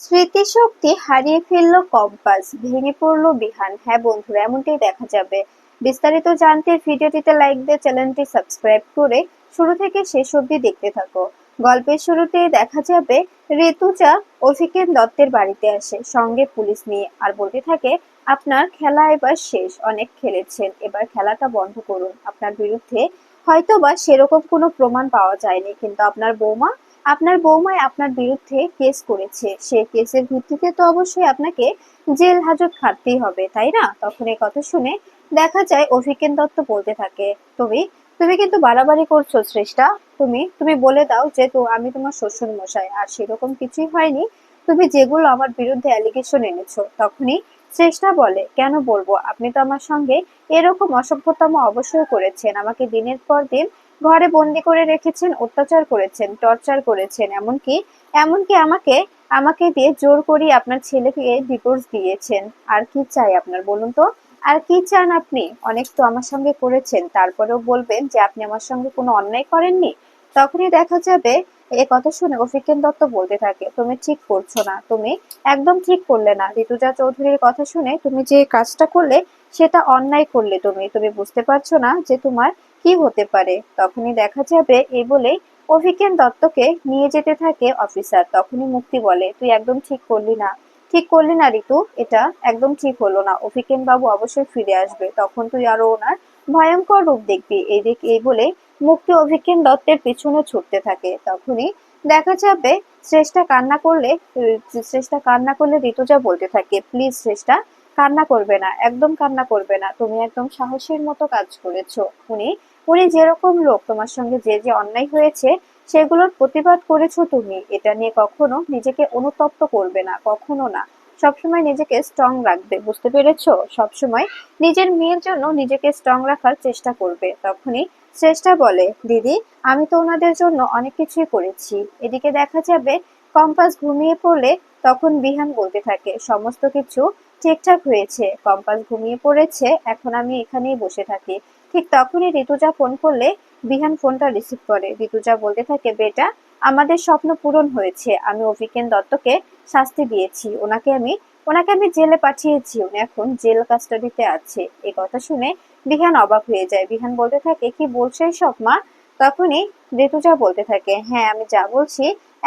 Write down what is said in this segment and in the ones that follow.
স্মৃতিশক্তি হারিয়ে ফেলল কম্পাস, ভেঙে পড়ল বিহান। হ্যাঁ বন্ধুরা, এমনটাই দেখা যাবে। বিস্তারিত জানতে ভিডিওটিতে লাইক দিয়ে চ্যানেলটি সাবস্ক্রাইব করে শুরু থেকে শেষ অবধি দেখতে থাকো। গল্পের শুরুতে দেখা যাবে ঋতুজা অভিকেন দত্তের বাড়িতে আসে সঙ্গে পুলিশ নিয়ে, আর বলতে থাকে আপনার খেলা এবার শেষ, অনেক খেলেছেন, এবার খেলাটা বন্ধ করুন। আপনার বিরুদ্ধে হয়তোবা সেরকম কোনো প্রমাণ পাওয়া যায়নি, কিন্তু আপনার বৌমায় আপনার বিরুদ্ধে কেস করেছে, সে কেসের ভিত্তিতে তো অবশ্যই আপনাকে জেল হাজত খাটতেই হবে, তাই না? তখন এই কথা শুনে দেখা যায় অভিকেন দত্ত বলতে থাকে, তুমি তুমি কিন্তু বাড়াবাড়ি করছো শ্রেষ্ঠা। তুমি বলে দাও যে তো আমি তোমার শ্বশুর মশাই, আর সেরকম কিছুই হয়নি। তুমি যেগুলো আমার বিরুদ্ধে অ্যালিগেশন এনেছো। তখনই শ্রেষ্ঠা বলে, কেন বলবো, আপনি তো আমার সঙ্গে এরকম অসভ্যতম অবশ্যই করেছেন, আমাকে দিনের পর দিন ঘরে বন্দি করে রেখেছেন, অত্যাচার করেছেন, টর্চার করেছেন, এমনকি এমনকি আমাকে আমাকে দিয়ে জোর করিয়ে আপনার ছেলেকে ডিভোর্স দিয়েছেন। আর কি চাই আপনার, বলুন তো? আর কি চান আপনি? অনেক তো আমার সঙ্গে করেছেন, তারপরেও বলবেন যে আপনি আমার সঙ্গে কোনো অন্যায় করেননি? তখনই দেখা যাবে এ কথা শুনে অভিকেন দত্ত বলতে থাকে, তুমি ঠিক করছো না, তুমি একদম ঠিক করলে না। ঋতুজা চৌধুরীর কথা শুনে তুমি যে কাজটা করলে সেটা অন্যায় করলে। তুমি বুঝতে পারছো না যে তোমার কি হতে পারে। তখনই দেখা যাবে এই বলেই অভিকেন দত্তকে নিয়ে যেতে থাকে অফিসার। তখনই মুক্তি বলে, তুই একদম ঠিক করলি না ঋতু, এটা একদম ঠিক হলো না। অভিকেন বাবু অবশ্যই ফিরে আসবে, তখন তুই আরো ওনার ভয়ঙ্কর রূপ দেখবি। এই বলে মুক্তি অভিকেন দত্তের পিছনে ছুটতে থাকে। তখনই দেখা যাবে শ্রেষ্ঠা কান্না করলে ঋতুজা বলতে থাকে, প্লিজ শ্রেষ্ঠা, কান্না করবে না, একদম কান্না করবে না, তুমি একদম সাহসীর মতো কাজ করেছো। উনি উনি যেরকম লোক, তোমার সঙ্গে যে যে অন্যায় হয়েছে সেগুলোর প্রতিবাদ করেছো তুমি। এটা নিয়ে কখনো নিজেকে অনুতপ্ত করবে না, কখনো না। সবসময় নিজেকে স্ট্রং রাখবে, বুঝতে পেরেছো? সবসময় নিজের মেয়ের জন্য নিজেকে স্ট্রং রাখার চেষ্টা করবে। তখনই চেষ্টা বলে, দিদি, আমি তো ওনাদের জন্য অনেক কিছুই করেছি। এদিকে দেখা যাবে কম্পাস ঘুমিয়ে পড়লে তখন বিহান বলতে থাকে, সমস্ত কিছু ঠিকঠাক হয়েছে, কম্পাস ঘুমিয়ে পড়েছে, এখন আমি এখানেই বসে থাকি। ঠিক তখনই ঋতুজা ফোন করলে বিহান ফোনটা রিসিভ করে। ঋতুজা বলতে থাকে, বেটা, আমাদের স্বপ্ন পূরণ হয়েছে, আমি অভিকেন দত্তকে শাস্তি দিয়েছি, ওনাকে আমি জেলে পাঠিয়েছি, উনি এখন জেল কাস্টাডিতে আছে। এই কথা শুনে বিহান অবাক হয়ে যায়। বিহান বলতে থাকে, কি বলছো এসব মা? তখনই ঋতুজা বলতে থাকে, হ্যাঁ, আমি যা বলছি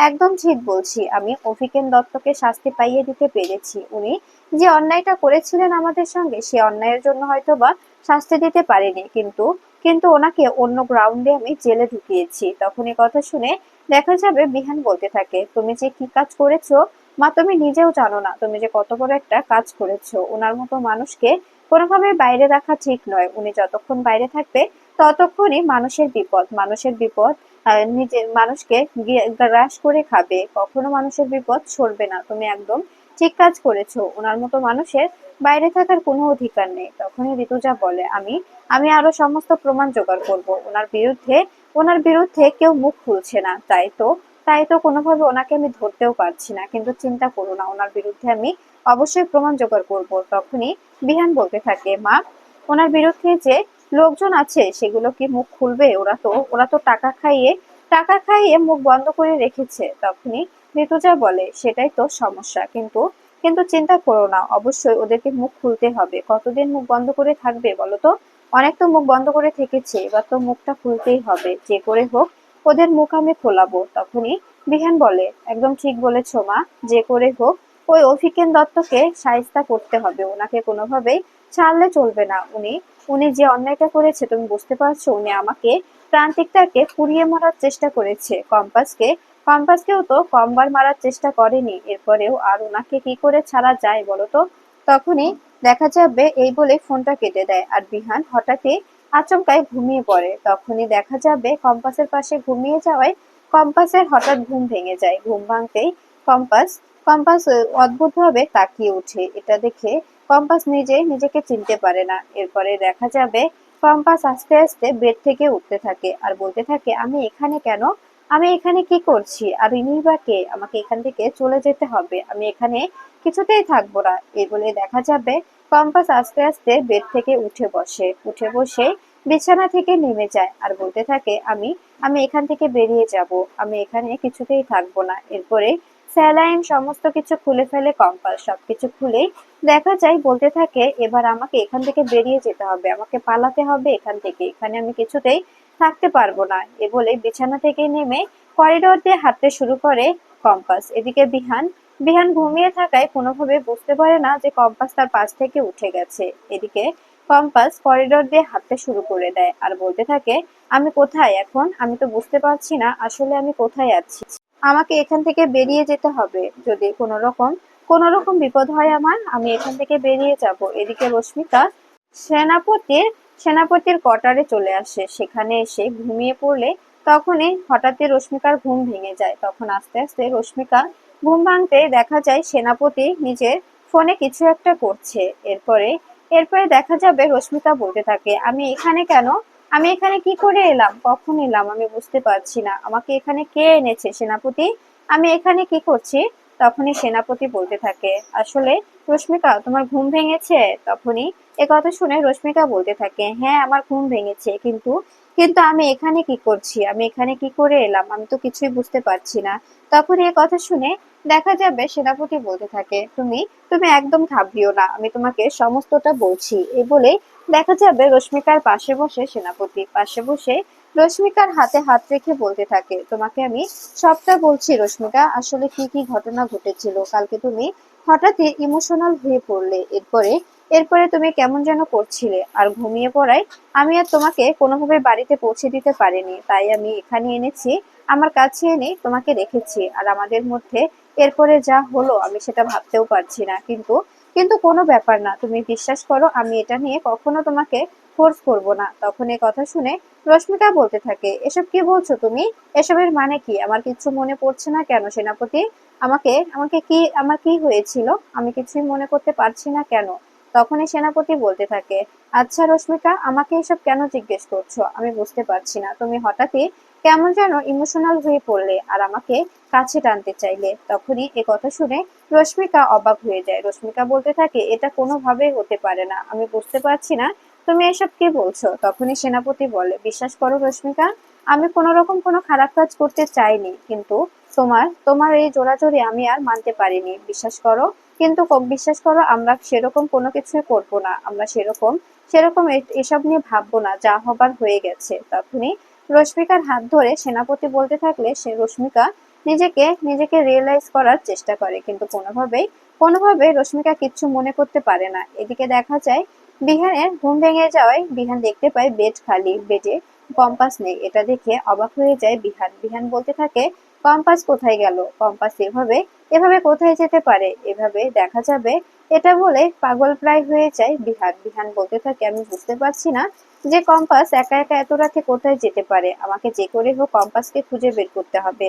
একদম ঠিক বলছি, আমি অভিকেন দত্তকে শাস্তি পাইয়ে দিতে পেরেছি। উনি যে অন্যায়টা করেছিলেন আমাদের সঙ্গে, সে অন্যায়ের জন্য হয়তোবা শাস্তি দিতে পারিনি, কিন্তু কিন্তু ওনাকে অন্য গ্রাউন্ডে আমি জেলে ঢুকিয়েছি। তখন এই কথা শুনে দেখা যাবে বিহান বলতে থাকে, তুমি যে কি কাজ করেছো মা, তুমি নিজেও জানো না তুমি যে কত বড় একটা কাজ করেছো। ওনার মতো মানুষকে কোনোভাবে বাইরে রাখা ঠিক নয়। উনি যতক্ষণ বাইরে থাকবে ততক্ষণই মানুষের বিপদ নিজের মানুষকে গ্রাস করে খাবে, কখনো মানুষের বিপদ সরবে না। তুমি একদম ঠিক কাজ করেছো, ওনার মতো মানুষের বাইরে থাকার কোনো অধিকার নেই। তখনই ঋতুজা বলে, আমি আমি আরো সমস্ত প্রমাণ জোগাড় করব। ওনার বিরুদ্ধে কেউ মুখ খুলছে না, তাই তো কোনোভাবে ওনাকে আমি ধরতেও পারছি না, কিন্তু চিন্তা করো না, ওনার বিরুদ্ধে আমি অবশ্যই প্রমাণ জোগাড় করব। তখনই বিহান বলতে থাকে, মা, ওনার বিরুদ্ধে যে লোকজন আছে সেগুলো কি মুখ খুলবে? ওরা তো টাকা খাইয়ে মুখ বন্ধ করে রেখেছে। তখনই ঋতুজা বলে, সেটাই তো সমস্যা, কিন্তু কিন্তু চিন্তা করো না, অবশ্যই ওদেরকে মুখ খুলতে হবে। কতদিন মুখ বন্ধ করে থাকবে বলো তো? অনেক তো মুখ বন্ধ করে থেকেছে, এবার তো মুখটা খুলতেই হবে, যে করে হোক ওদের মুখ আমি খোলাবো। তখনই বিহান বলে, একদম ঠিক বলেছো মা, যে করে হোক ওই অভিকেন দত্তকে শায়েস্তা করতে হবে, ওনাকে কোনোভাবেই ছাড়লে চলবে না। উনি উনি যে অন্যায়টা করেছে, তুমি বুঝতে পারছো? উনি আমাকে প্রান্তিকটাকে পুড়িয়ে মারার চেষ্টা করেছে, কম্পাসকেও তো কমবার মারার চেষ্টা করেনি, এরপরেও আর ওনাকে কি করে ছাড়া যায় বলো তো? তখনই দেখা যাবে এই বলে ফোনটা কেটে দেয়, আর বিহান হঠাৎই আচমকাই ঘুমিয়ে পড়ে। তখনই দেখা যাবে কম্পাসের পাশে ঘুমিয়ে যাওয়ায় কম্পাসের হঠাৎ ঘুম ভেঙে যায়। ঘুম ভাঙতেই কম্পাস কম্পাস অদ্ভুতভাবে তাকিয়ে ওঠে। এটা দেখে কম্পাস নিজেকে চিনতে পারে না। এরপরে দেখা যাবে কম্পাস আস্তে আস্তে বেড থেকে উঠতে থাকে আর বলতে থাকে, আমি এখানে কেন? আমি এখানে কি করছি? আর ইনিই বা কে? আমাকে এখান থেকে চলে যেতে হবে, আমি এখানে কিছুতেই থাকবো না। এই বলে দেখা যাবে কম্পাস আস্তে আস্তে বেড থেকে উঠে বসে বিছানা থেকে নেমে যায় আর বলতে থাকে, আমি আমি এখান থেকে বেরিয়ে যাব, আমি এখানে কিছুতেই থাকবো না। এরপরে স্যালাইন সমস্ত কিছু খুলে ফেলে কম্পাস। সবকিছু খুলেই দেখা যায় বলতে থাকে, এবার আমাকে এখান থেকে বেরিয়ে যেতে হবে, আমাকে পালাতে হবে এখান থেকে, এখানে আমি কিছুতেই থাকতে পারবো না। এ বলে বিছানা থেকে নেমে করিডোর দিয়ে হাঁটতে শুরু করে কম্পাস। এদিকে বিহান বিহান ঘুমিয়ে থাকায় কোনোভাবে বুঝতে পারে না যে কম্পাস তার পাশ থেকে উঠে গেছে। এদিকে কম্পাস করিডোর দিয়ে হাঁটতে শুরু করে দেয় আর বলতে থাকে, আমি কোথায় এখন? আমি তো বুঝতে পারছি না আসলে আমি কোথায় আছি। আমাকে এখান থেকে বেরিয়ে যেতে হবে। যদি কোনো রকম বিপদ হয় আমার, আমি এখান থেকে বেরিয়ে যাব। এদিকে রশ্মিকা সেনাপতির সেনাপতির কোয়ার্টারে চলে আসে। সেখানে এসে ঘুমিয়ে পড়লে তখনই হঠাৎই রশ্মিকার ঘুম ভেঙে যায়। তখন আস্তে আস্তে রশ্মিকা ঘুম ভাঙতে দেখা যায় সেনাপতি নিজের ফোনে কিছু একটা করছে। এরপরে এরপরে দেখা যাবে রশ্মিকা বলতে থাকে, আমি এখানে কেন? আমি এখানে কি করে এলাম? কখন এলাম আমি বুঝতে পারছি না। আমাকে এখানে কে এনেছে সেনাপতি? আমি এখানে কি করছি? তখনই সেনাপতি বলতে থাকে, আসলে রশ্মিকা তোমার ঘুম ভেঙেছে? তখনই কথা শুনে রশ্মিকা বলতে থাকে, হ্যাঁ আমার ঘুম ভেঙেছে, কিন্তু কিন্তু আমি এখানে কি করছি? আমি এখানে কি করে এলাম? আমি তো কিছুই বুঝতে পারছি না। তখন কথা শুনে দেখা যাবে সেনাপতি বলতে থাকে, তুমি তুমি একদম ঘাবড়িও না, আমি তোমাকে সমস্তটা বলছি। এই বলেই দেখা যাবে রশ্মিকার পাশে বসে সেনাপতি পাশে বসে রশ্মিকার হাতে হাত রেখে বলতে থাকে, তোমাকে আমি সবটা বলছি রশ্মিকা, আসলে কি কি ঘটনা ঘটেছিল কালকে। তুমি হঠাৎই ইমোশনাল হয়ে পড়লে, এরপরে এরপরে তুমি কেমন যেন করছিলে আর ঘুমিয়ে পড়ায় আমি আর তোমাকে কোনোভাবে বাড়িতে পৌঁছে দিতে পারিনি, তাই আমি এখানে এনেছি, আমার কাছে এনে তোমাকে রেখেছি। আর আমাদের মধ্যে এরপরে যা হলো আমি সেটা ভাবতেও পারছি না, কিন্তু কিন্তু কোনো ব্যাপার না, তুমি বিশ্বাস করো, আমি এটা নিয়ে কখনো তোমাকে ফোর্স করব না। তখন কথা শুনে রশ্মিকা বলতে থাকে, এসব কি বলছো তুমি? এসবের মানে কি? আমার কিছু মনে পড়ছে না কেন সেনাপতি? আমাকে আমাকে কি আমার কি হয়েছিল? আমি কিছুই মনে করতে পারছি না কেন? তখনই সেনাপতি বলতে থাকে, আচ্ছা রশ্মিকা, আমাকে এসব কেন জিজ্ঞেস করছো? আমি বুঝতে পারছি না। তুমি হঠাৎই কেমন যেন ইমোশনাল হয়ে পড়লে আর আমাকে কাছে টানতে চাইলে। তখনই কথা শুনে রশ্মিকা অবাক হয়ে যায়। রশ্মিকা বলতে থাকে, এটা কোনোভাবেই হতে পারে না, আমি বুঝতে পারছি না তুমি এসব কি বলছো। তখনই সেনাপতি বলে, বিশ্বাস করো রশ্মিকা, আমি কোনো রকম কোনো খারাপ কাজ করতে চাইনি, কিন্তু তোমার তোমার এই জোরাজোরি আমি আর মানতে পারিনি। বিশ্বাস করো, কিন্তু বিশ্বাস করো, আমরা সেরকম কোনো কিছুই করবো না, আমরা সেরকম সেরকম এসব নিয়ে ভাববো না, যা হবার হয়ে গেছে। তখনই রশ্মিকার হাত ধরে সেনাপতি বলতে থাকলে সে রশ্মিকা নিজেকে নিজেকে রিয়েলাইজ করার চেষ্টা করে, কিন্তু কোনোভাবেই রশ্মিকা কিচ্ছু মনে করতে পারে না। এদিকে দেখা যায় বিহানের ঘুম ভেঙে যাওয়ায় বিহান দেখতে পায় বেড খালি, বেডে কম্পাস নেই। এটা দেখে অবাক হয়ে যায় বিহান। বিহান বলতে থাকে, কম্পাস কোথায় গেল? কম্পাস এভাবে এভাবে কোথায় যেতে পারে? এভাবে দেখা যাবে এটা বলে পাগল প্রায় হয়ে যায় বিহান। বিহান বলতে থাকে, আমি বুঝতে পারছি না যে কম্পাস একা একা এত রাতে কোথায় যেতে পারে। আমাকে যে করে হোক কম্পাসকে খুঁজে বের করতে হবে।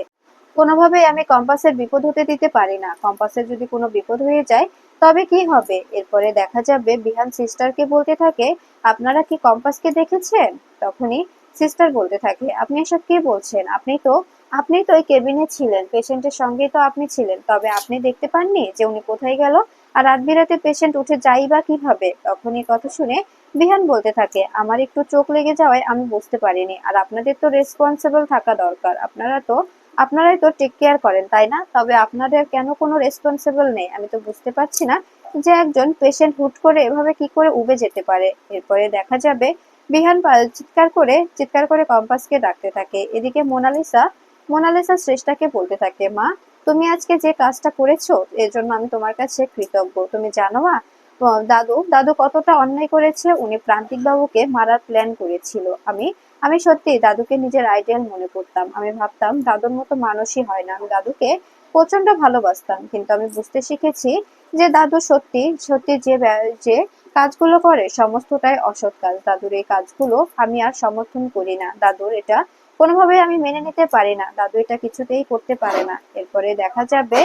কোনোভাবেই আমি কম্পাসের বিপদ হতে দিতে পারি না। কম্পাসের যদি কোনো বিপদ হয়ে যায় তবে কি হবে? এরপরে দেখা যাবে বিহান সিস্টারকে বলতে থাকে, আপনারা কি কম্পাসকে দেখেছেন? তখনই সিস্টার বলতে থাকে, আপনি এসব কি বলছেন? আপনি তো ওই কেবিনে ছিলেন, পেশেন্টের সঙ্গেই তো আপনি ছিলেন, তবে আপনি দেখতে পাননি যে উনি কোথায় গেল? আর রাত বিরাতে পেশেন্ট উঠে যাই বা কিভাবে? তখনই কথা শুনে বিহান বলতে থাকে, আমার একটু চোখ লেগে যাওয়ায় আমি বুঝতে পারিনি। আর আপনাদের তো রেসপন্সিবল থাকা দরকার, আপনারাই তো টেক কেয়ার করেন তাই না? তবে আপনাদের কেন কোনো রেসপন্সিবল নেই? আমি তো বুঝতে পারছি না যে একজন পেশেন্ট হুট করে এভাবে কি করে উবে যেতে পারে। এরপরে দেখা যাবে বিহান চিৎকার করে কম্পাসকে ডাকতে থাকে। এদিকে মোনালিসা শ্রেষ্ঠাকে বলতে থাকে, মা, তুমি আজকে যে কাজটা করেছো এর জন্য আমি তোমার কাছে কৃতজ্ঞ। তুমি জানো মা, দাদু দাদু কতটা অন্যায় করেছে। উনি প্রান্তিক বাবুকে মারার প্ল্যান করেছিল। আমি আমি সত্যি দাদুকে নিজের আইডিয়াল মনে করতাম। আমি ভাবতাম দাদুর মতো মানুষই হয় না। আমি দাদুকে প্রচন্ড ভালোবাসতাম, কিন্তু আমি বুঝতে শিখেছি যে দাদু সত্যি সত্যি যে কাজগুলো করে সমস্তটাই অসৎ কাজ। দাদুর এই কাজগুলো আমি আর সমর্থন করি না। দাদুর এটা কোনোভাবেই আমি মেনে নিতে পারি না। দাদু এটা কিছুতেই করতে পারে না। এরপরে দেখা যাবে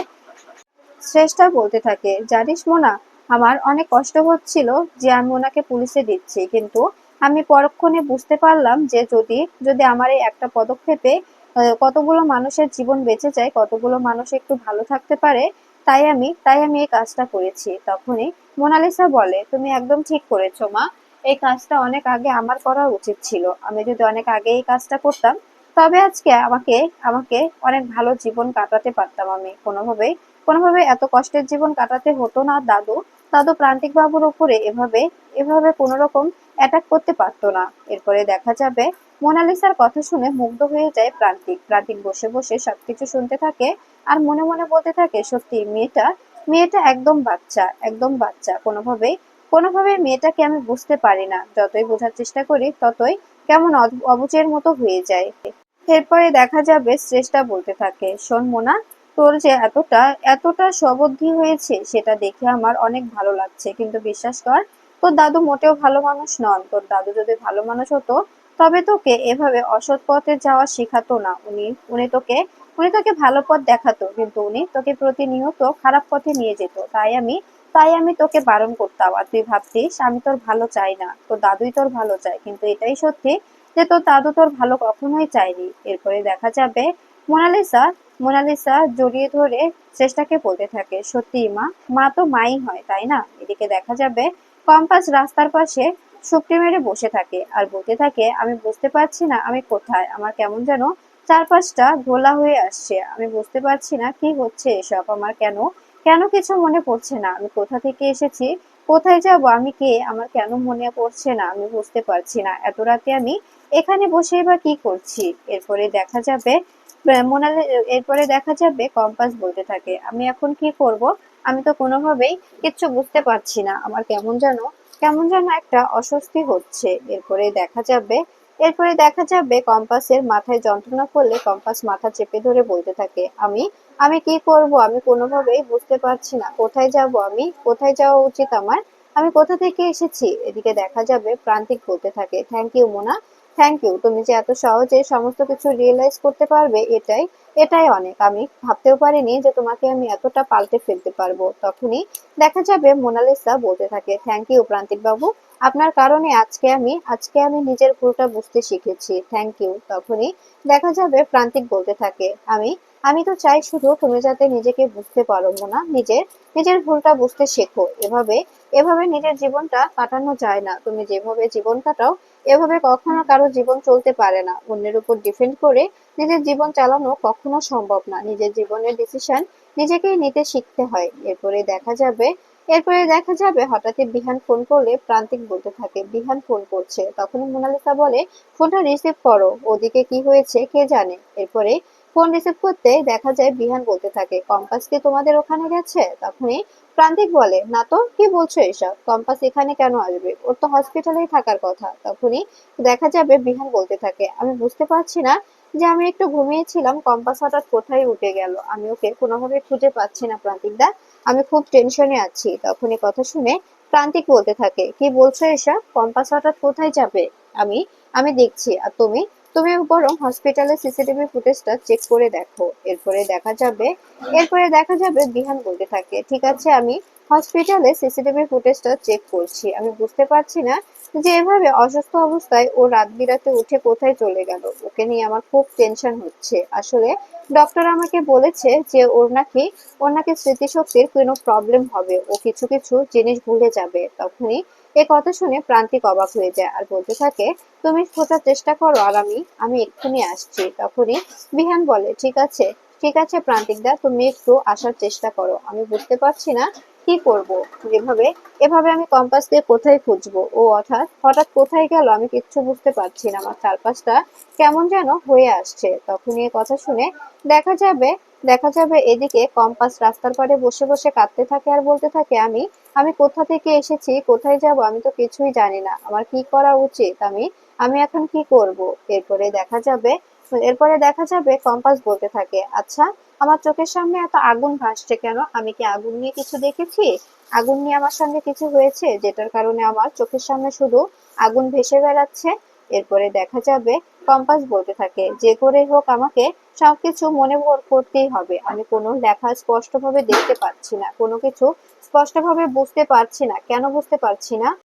শ্রেষ্ঠা বলতে থাকে, জানিস মোনা, আমার অনেক কষ্ট হচ্ছিল যে আমি ওনাকে পুলিশে দিচ্ছি, কিন্তু আমি পরক্ষণে বুঝতে পারলাম যে যদি যদি আমার এই একটা পদক্ষেপে কতগুলো মানুষের জীবন বেঁচে যায়, কতগুলো মানুষ একটু ভালো থাকতে পারে, তাই আমি এই কাজটা করেছি। তখনই মোনালিসা বলে, তুমি একদম ঠিক করেছো মা, এই কাজটা অনেক আগে আমার করা উচিত ছিল। আমি যদি অনেক আগে এই কাজটা করতাম তবে আজকে আমাকে আমাকে অনেক ভালো জীবন কাটাতে পারতাম, আমি কোনোভাবেই কোনোভাবে এত কষ্টের জীবন কাটাতে হতো না। দাদু দাদু প্রান্তিক বাবুর উপরে এভাবে এভাবে কোনো রকম অ্যাটাক করতে পারতো না। এরপরে দেখা যাবে মোনালিসার কথা শুনে মুগ্ধ হয়ে যায় প্রান্তিক। প্রান্তিক বসে বসে সবকিছু শুনতে থাকে আর মনে মনে বলতে থাকে, সত্যি মেয়েটা মেয়েটা একদম বাচ্চা, একদম বাচ্চা। কোনোভাবে মেয়েটাকে আমি বুঝতে পারি না, যতই বোঝার চেষ্টা করি ততই কেমন অবুঝের মতো হয়ে যায়। এরপরে দেখা যাবে শ্রেষ্ঠা বলতে থাকে, শোন মোনা, তোর যে এতটা এতটা সবুদ্ধি হয়েছে সেটা দেখে আমার অনেক ভালো লাগছে, কিন্তু বিশ্বাস কর, তোর দাদু মোটেও ভালো মানুষ নন। তোর দাদু যদি ভালো মানুষ হতো তবে তোকে এভাবে অসৎ পথে যাওয়া শেখাতো না। উনি তোকে ভালো পথ দেখাতো, কিন্তু উনি তোকে প্রতিনিয়ত খারাপ পথে নিয়ে যেত। তাই আমি তোকে বারণ করতাম। আর তুই ভাবতিস আমি তোর ভালো চাই না, তোর দাদুই তোর ভালো চায়, কিন্তু এটাই সত্যি যে তোর দাদু তোর ভালো কখনোই চায়নি। এরপরে দেখা যাবে মোনালিসা মোনালিসা জড়িয়ে ধরে চেষ্টাকে বলতে থাকে, সত্যি মা, মা তো মাই হয় তাই না। এদিকে দেখা যাবে কম্পাস রাস্তার পাশে শুকটি মেরে বসে থাকে আর বলতে থাকে, আমি বুঝতে পারছি না আমি কোথায়, আমার কেমন যেন চারপাশটা ঘোলা হয়ে আসছে, আমি বুঝতে পারছি না কি হচ্ছে এসব, আমার কেন কেন কিছু মনে পড়ছে না, আমি কোথা থেকে এসেছি, কোথায় যাব, আমি কে, আমার কেন মনে পড়ছে না, আমি বুঝতে পারছি না এত রাতে আমি এখানে বসে বা কি করছি। এরপরে দেখা যাবে মোনালি এরপরে দেখা যাবে কম্পাস বলতে থাকে, আমি এখন কি করব, আমি তো কোনোভাবেই কিচ্ছু বুঝতে পারছি না, আমার কেমন যেন একটা অস্বস্তি হচ্ছে। এরপরে দেখা যাবে কম্পাসের মাথায় যন্ত্রণা করলে কম্পাস মাথা চেপে ধরে বলতে থাকে, আমি আমি কি করব, আমি কোনোভাবেই বুঝতে পারছি না, কোথায় যাব, আমি কোথায় যাওয়া উচিত আমার, আমি কোথা থেকে এসেছি। এদিকে দেখা যাবে প্রান্তিক বলতে থাকে, thank you Mona, thank you, তুমি যে এত সহজে সমস্ত কিছু রিয়েলাইজ করতে পারবে, এটাই এটাই অনেক। আমি ভাবতেও পারিনি যে তোমাকে আমি এতটা পাল্টে ফেলতে পারবো। তখনই দেখা যাবে মোনালিসা বলতে থাকে, থ্যাংক ইউ প্রান্তিক বাবু, আপনার কারণে আজকে আমি নিজের ভুলটা বুঝতে শিখেছি, থ্যাংক ইউ। তখনই দেখা যাবে প্রান্তিক বলতে থাকে, আমি আমি তো চাই শুধু তুমি যাতে নিজেকে বুঝতে পারো মোনা, নিজের নিজের ভুলটা বুঝতে শেখো। এভাবে এভাবে নিজের জীবনটা কাটানো যায় না, তুমি যেভাবে জীবন কাটাও এভাবে কখনো কারো জীবন চলতে পারে না। অন্যের উপর ডিপেন্ড করে নিজের জীবন চালানো কখনো সম্ভব না, নিজের জীবনের ডিসিশন নিজেকেই নিতে শিখতে হয়। এরপরে দেখা যাবে হঠাৎই বিহান ফোন করলে প্রান্তিক বলতে থাকে, বিহান ফোন করছে। তখনই মোনালিসা বলে, ফোনটা রিসিভ করো, ওদিকে কি হয়েছে কে জানে। এরপরে ফোন রিসিভ করতে দেখা যায় বিহান বলতে থাকে, কম্পাস কি তোমাদের ওখানে গেছে। তখনই প্রান্তিক বলে, না তো, কি বলছো এসব, কম্পাস এখানে কেন আসবে, ওর তো হসপিটালেই থাকার কথা। তখনই দেখা যাবে বিহান বলতে থাকে, আমি বুঝতে পারছি না যে আমি একটু ঘুমিয়েছিলাম, কম্পাস হঠাৎ কোথায় উঠে গেল, আমি ওকে কোনোভাবে খুঁজে পাচ্ছি না প্রান্তিক দা, আমি খুব টেনশনে আছি। তখন এই কথা শুনে প্রান্তিক বলতে থাকে, কি বলছো এসব, কম্পাস হঠাৎ কোথায় যাবে, আমি আমি দেখছি, আর তুমি তুমি বরং হসপিটালের সিসিটিভি ফুটেজটা চেক করে দেখো। এরপরে দেখা যাবে বিহান বলতে থাকে, ঠিক আছে, আমি হসপিটালে সিসিটিভি ফুটেজটা চেক করছি, আমি বুঝতে পারছি না যে এভাবে অসুস্থ অবস্থায় ও রাত বিরাতে উঠে কোথায় চলে গেল, ওকে নিয়ে আমার খুব টেনশন হচ্ছে। আসলে ডক্টর আমাকে বলেছে যে ওর নাকি স্মৃতিশক্তির কোনো প্রবলেম হবে, ও কিছু কিছু জিনিস ভুলে যাবে। তখনই এ কথা শুনে প্রান্তিক অবাক হয়ে যায় আর বলতে থাকে, তুমি খোঁজার চেষ্টা করো আর আমি এক্ষুনি আসছি। তখনই বিহান বলে, ঠিক আছে প্রান্তিক দা, তুমি একটু আসার চেষ্টা করো, আমি বুঝতে পারছি না কি করব, এভাবে এভাবে আমি কম্পাস দিয়ে কোথায় খুঁজবো, ও হঠাৎ হঠাৎ কোথায় গেল, আমি কিচ্ছু বুঝতে পারছি না, আমার চারপাশটা কেমন যেন হয়ে আসছে। তখনই এ কথা শুনে দেখা যাবে দেখা যাবে এদিকে কম্পাস রাস্তার পাড়ে বসে বসে কাঁদতে থাকে আর বলতে থাকে, আমি আমি কোথা থেকে এসেছি, কোথায় যাব, আমি তো কিছুই জানি না, আমার কি করা উচিত, আমি এখন কি করব। এরপরে দেখা যাবে কম্পাস বলতে থাকে, আচ্ছা, আমার চোখের সামনে এত আগুন ভাসছে কেন, আমি কি আগুন নিয়ে কিছু দেখেছি, আগুন নিয়ে আমার সঙ্গে কিছু হয়েছে যেটার কারণে আমার চোখের সামনে শুধু আগুন ভেসে বেড়াচ্ছে। এরপরে দেখা যাবে কম্পাস বলতে থাকে, যে করেই হোক আমাকে সবকিছু মনে করতেই হবে, আমি কোনো লেখা স্পষ্টভাবে দেখতে পাচ্ছি না, কোনো কিছু স্পষ্টভাবে বুঝতে পারছি না, কেন বুঝতে পারছি না,